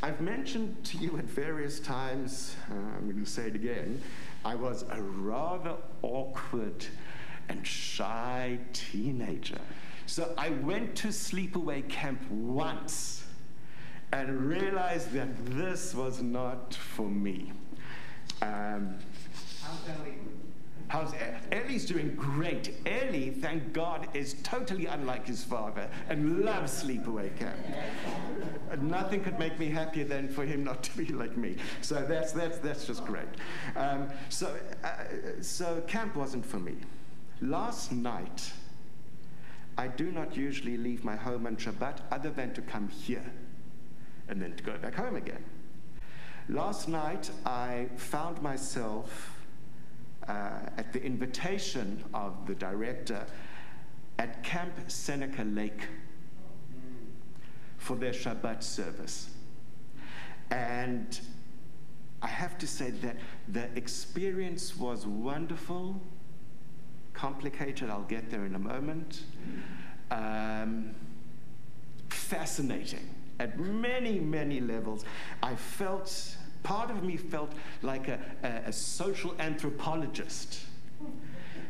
I've mentioned to you at various times, I'm going to say it again, I was a rather awkward and shy teenager. So I went to sleepaway camp once and realized that this was not for me. How's Ellie's doing great. Ellie, thank God, is totally unlike his father and loves sleepaway camp. Nothing could make me happier than for him not to be like me. So that's just great. So camp wasn't for me. Last night, I do not usually leave my home on Shabbat other than to come here and then to go back home again. Last night, I found myself at the invitation of the director at Camp Seneca Lake for their Shabbat service. And I have to say that the experience was wonderful, complicated, I'll get there in a moment, fascinating at many, many levels. Part of me felt like a social anthropologist,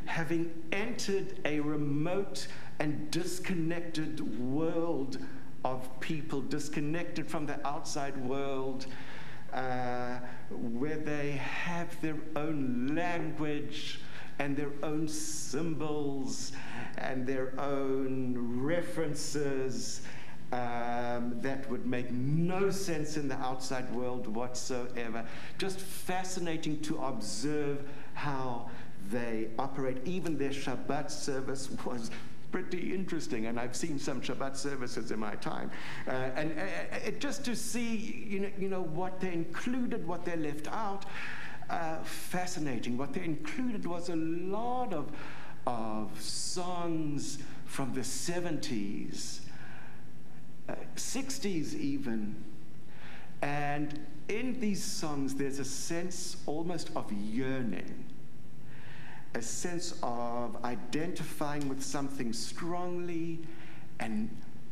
having entered a remote and disconnected world of people, disconnected from the outside world, where they have their own language and their own symbols and their own references that would make no sense in the outside world whatsoever. Just fascinating to observe how they operate. Even their Shabbat service was pretty interesting, and I've seen some Shabbat services in my time. And just to see, what they included, what they left out, fascinating. What they included was a lot of songs from the 70s, 60s even. And in these songs, there's a sense almost of yearning, a sense of identifying with something strongly and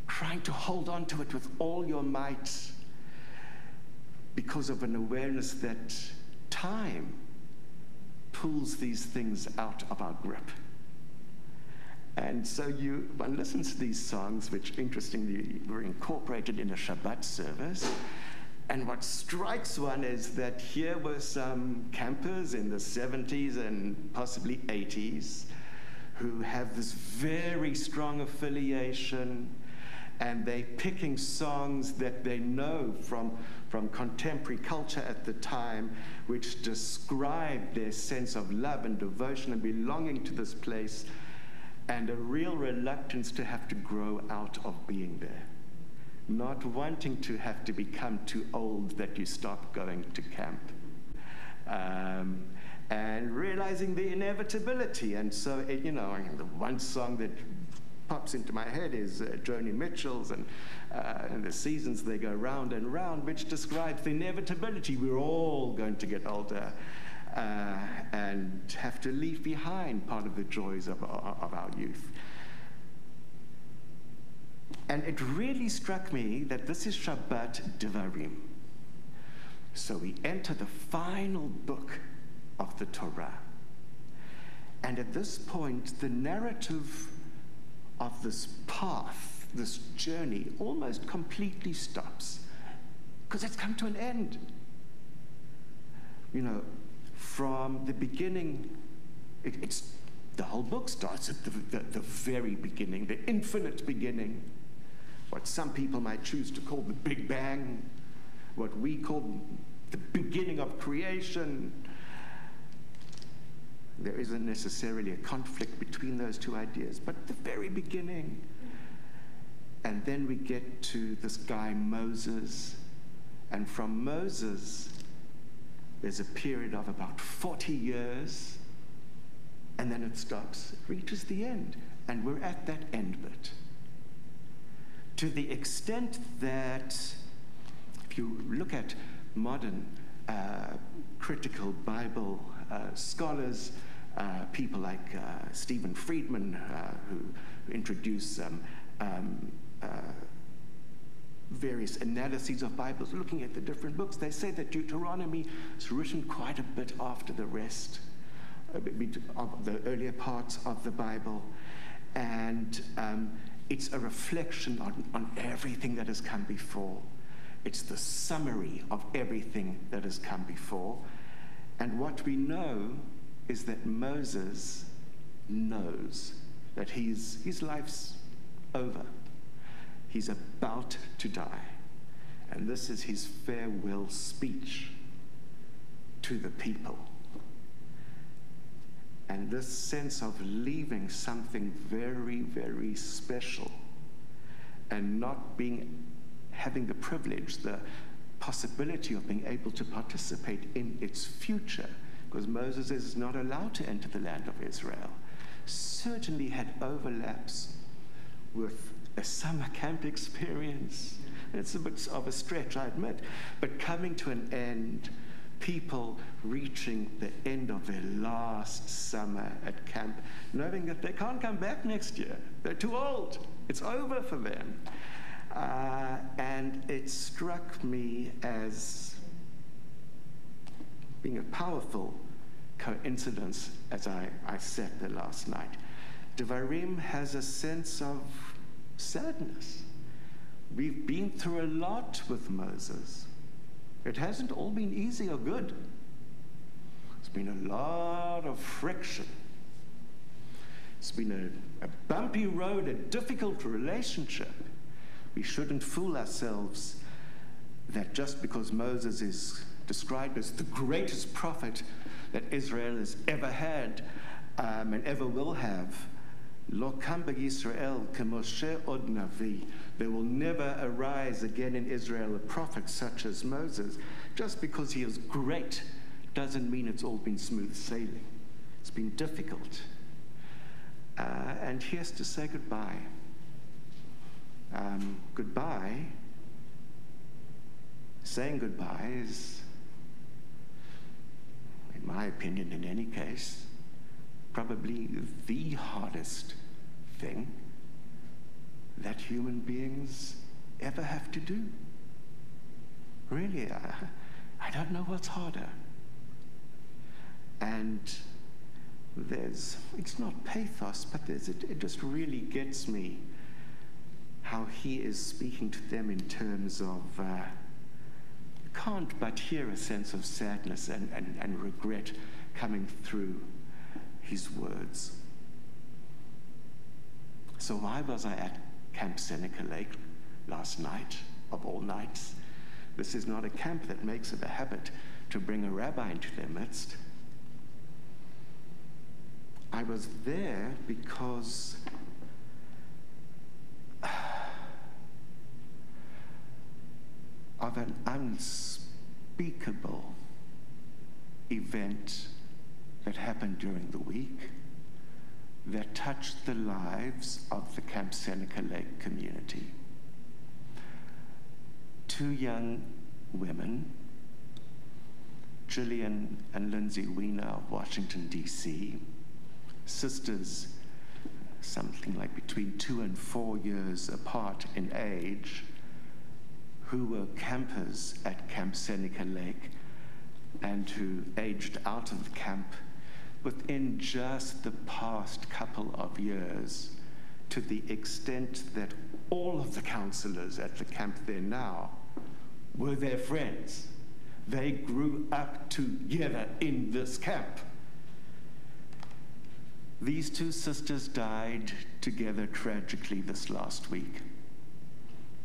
trying to hold on to it with all your might because of an awareness that time pulls these things out of our grip. And so one listens to these songs, which interestingly were incorporated in a Shabbat service. And what strikes one is that here were some campers in the 70s and possibly 80s who have this very strong affiliation, and they're picking songs that they know from contemporary culture at the time, which describe their sense of love and devotion and belonging to this place, and a real reluctance to have to grow out of being there. Not wanting to have to become too old that you stop going to camp. And realizing the inevitability. And so, the one song that pops into my head is Joni Mitchell's, and the seasons they go round and round, which describes the inevitability. We're all going to get older and have to leave behind part of the joys of our youth. And it really struck me that this is Shabbat Devarim. So we enter the final book of the Torah. And at this point, the narrative of this path, this journey, almost completely stops, because it's come to an end. From the beginning, it's the whole book starts at the very beginning, the infinite beginning. What some people might choose to call the Big Bang, what we call the beginning of creation. There isn't necessarily a conflict between those two ideas, but the very beginning. And then we get to this guy Moses, and from Moses, there's a period of about 40 years, and then it stops. It reaches the end, and we're at that end bit. To the extent that, if you look at modern critical Bible scholars, people like Stephen Friedman, who introduced various analyses of Bibles, looking at the different books, they say that Deuteronomy is written quite a bit after the rest of the earlier parts of the Bible. And it's a reflection on everything that has come before. It's the summary of everything that has come before. And what we know is that Moses knows that his life's over. He's about to die. And this is his farewell speech to the people. And this sense of leaving something very, very special and not having the privilege, the possibility of being able to participate in its future, because Moses is not allowed to enter the land of Israel, certainly had overlaps with a summer camp experience. It's a bit of a stretch, I admit, but coming to an end, people reaching the end of their last summer at camp, knowing that they can't come back next year. They're too old. It's over for them. And it struck me as being a powerful coincidence as I sat there last night. Devarim has a sense of sadness. We've been through a lot with Moses. It hasn't all been easy or good. It's been a lot of friction. It's been a bumpy road, a difficult relationship. We shouldn't fool ourselves that just because Moses is described as the greatest prophet that Israel has ever had and ever will have, Lo kam Yisrael k'Moshe od navi. There will never arise again in Israel a prophet such as Moses. Just because he is great doesn't mean it's all been smooth sailing. It's been difficult. And he has to say goodbye. Goodbye, saying goodbye is, in my opinion, in any case, probably the hardest thing that human beings ever have to do. Really, I don't know what's harder. And it's not pathos, but it just really gets me how he is speaking to them in terms of, can't but hear a sense of sadness and regret coming through his words. So why was I at Camp Seneca Lake last night, of all nights? This is not a camp that makes it a habit to bring a rabbi into their midst. I was there because of an unspeakable event that happened during the week that touched the lives of the Camp Seneca Lake community. 2 young women, Gillian and Lindsay Weiner of Washington, D.C., sisters something like between 2 and 4 years apart in age, who were campers at Camp Seneca Lake and who aged out of the camp within just the past couple of years, to the extent that all of the counselors at the camp there now were their friends. They grew up together in this camp. These 2 sisters died together tragically this last week.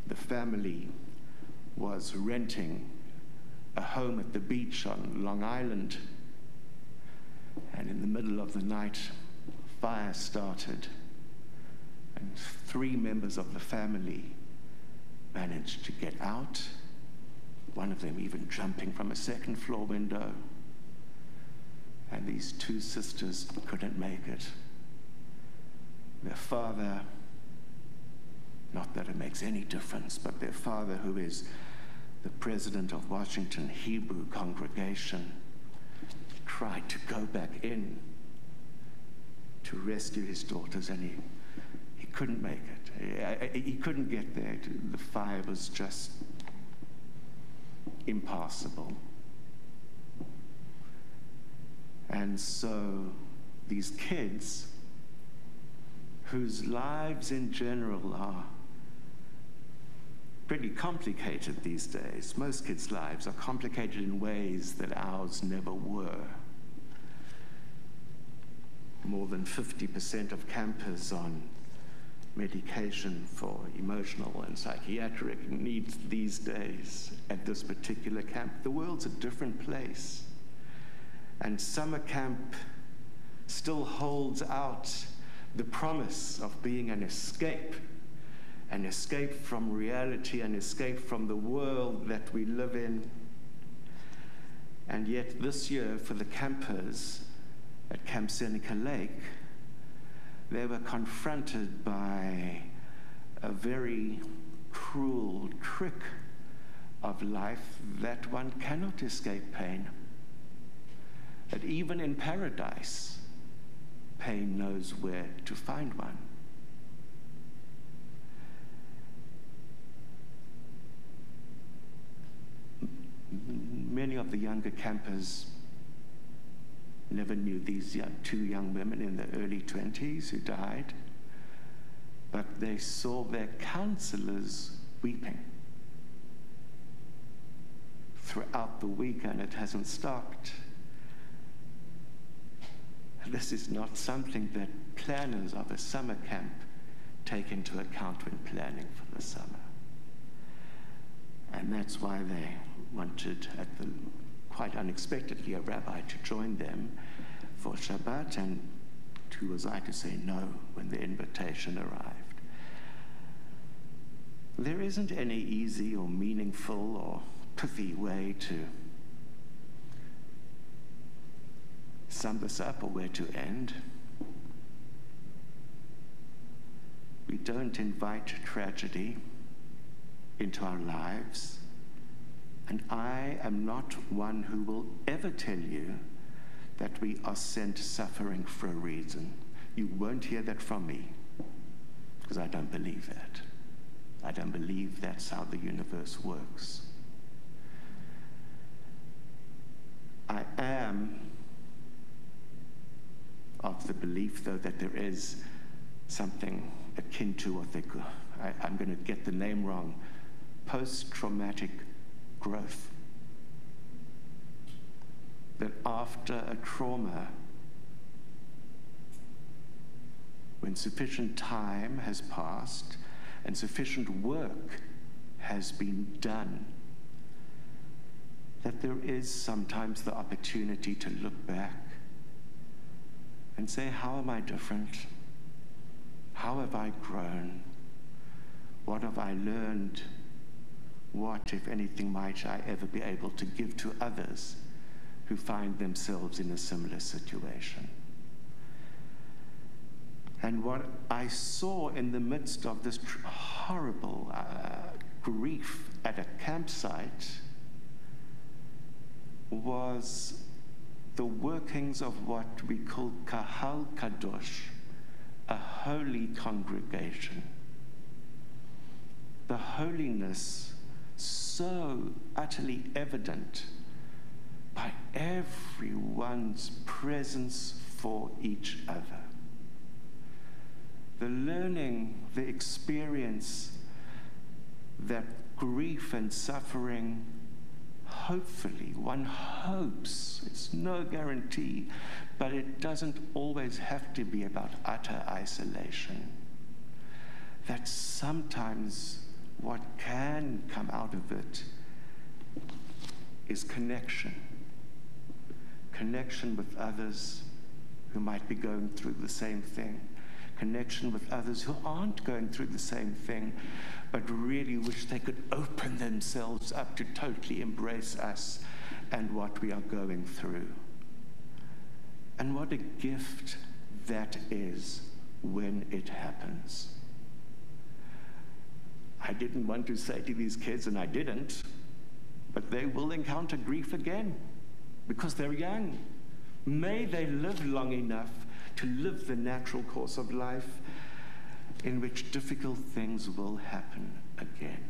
The family was renting a home at the beach on Long Island, and in the middle of the night, fire started, and 3 members of the family managed to get out, one of them even jumping from a 2nd floor window. And these 2 sisters couldn't make it. Their father, not that it makes any difference, but their father, who is the president of Washington Hebrew congregation, tried to go back in to rescue his daughters, and he couldn't make it. He couldn't get there. The fire was just impassable. And so these kids, whose lives in general are pretty complicated these days. Most kids' lives are complicated in ways that ours never were. More than 50% of campers on medication for emotional and psychiatric needs these days at this particular camp. The world's a different place. And summer camp still holds out the promise of being an escape from reality, an escape from the world that we live in. And yet this year, for the campers at Camp Seneca Lake, they were confronted by a very cruel trick of life that one cannot escape pain. That even in paradise, pain knows where to find one. Many of the younger campers never knew these two young women in their early 20s who died, but they saw their counselors weeping throughout the week, and it hasn't stopped. This is not something that planners of a summer camp take into account when planning for the summer. And that's why they wanted, quite unexpectedly, a rabbi to join them for Shabbat, and who was I to say no when the invitation arrived? There isn't any easy or meaningful or pithy way to sum this up or where to end. We don't invite tragedy into our lives. And I am not one who will ever tell you that we are sent suffering for a reason. You won't hear that from me, because I don't believe that. I don't believe that's how the universe works. I am of the belief, though, that there is something akin to what they could, I'm going to get the name wrong, post-traumatic growth. That after a trauma, when sufficient time has passed and sufficient work has been done, that there is sometimes the opportunity to look back and say, how am I different? How have I grown? What have I learned? What, if anything, might I ever be able to give to others who find themselves in a similar situation? And what I saw in the midst of this horrible grief at a campsite was the workings of what we call Kahal Kadosh, a holy congregation. The holiness so utterly evident by everyone's presence for each other. The learning, the experience that grief and suffering, hopefully, one hopes, it's no guarantee, but it doesn't always have to be about utter isolation. That sometimes what can come out of it is connection. Connection with others who might be going through the same thing. Connection with others who aren't going through the same thing, but really wish they could open themselves up to totally embrace us and what we are going through. And what a gift that is when it happens. I didn't want to say to these kids, and I didn't, but they will encounter grief again because they're young. May they live long enough to live the natural course of life in which difficult things will happen again.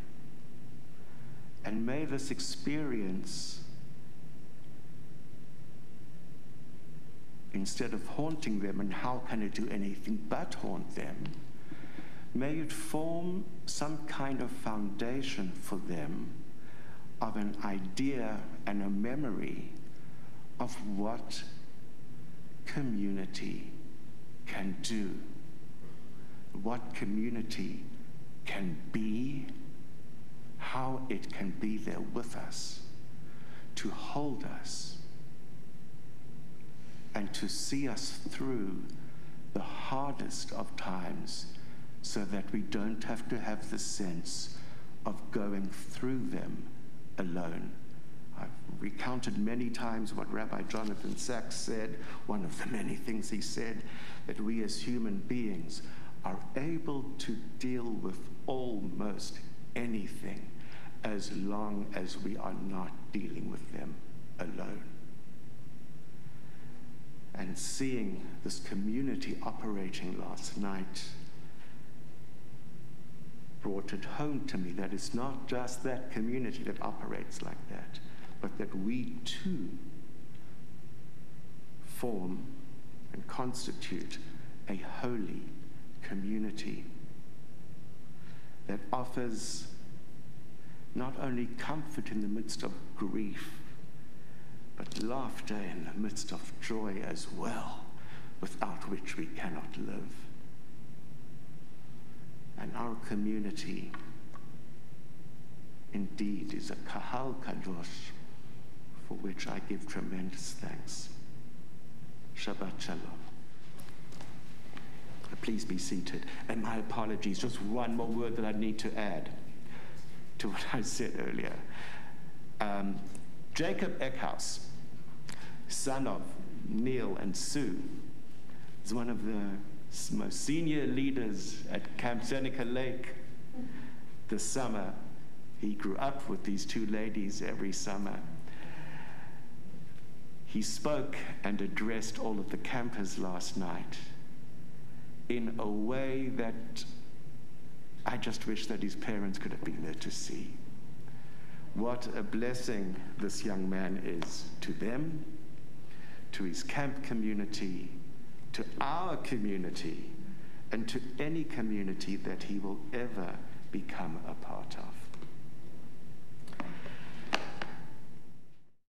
And may this experience, instead of haunting them, and how can it do anything but haunt them, may it form some kind of foundation for them of an idea and a memory of what community can do, what community can be, how it can be there with us, to hold us, and to see us through the hardest of times, so that we don't have to have the sense of going through them alone. I've recounted many times what Rabbi Jonathan Sachs said, one of the many things he said, that we as human beings are able to deal with almost anything as long as we are not dealing with them alone. And seeing this community operating last night brought it home to me that it's not just that community that operates like that, but that we too form and constitute a holy community that offers not only comfort in the midst of grief, but laughter in the midst of joy as well, without which we cannot live. And our community indeed is a kahal kadosh, for which I give tremendous thanks. Shabbat shalom. Please be seated. And my apologies, just one more word that I need to add to what I said earlier. Jacob Eckhouse, son of Neil and Sue, is one of the most senior leaders at Camp Seneca Lake this summer. He grew up with these two ladies every summer. He spoke and addressed all of the campers last night in a way that I just wish that his parents could have been there to see. What a blessing this young man is to them, to his camp community, to our community, and to any community that he will ever become a part of.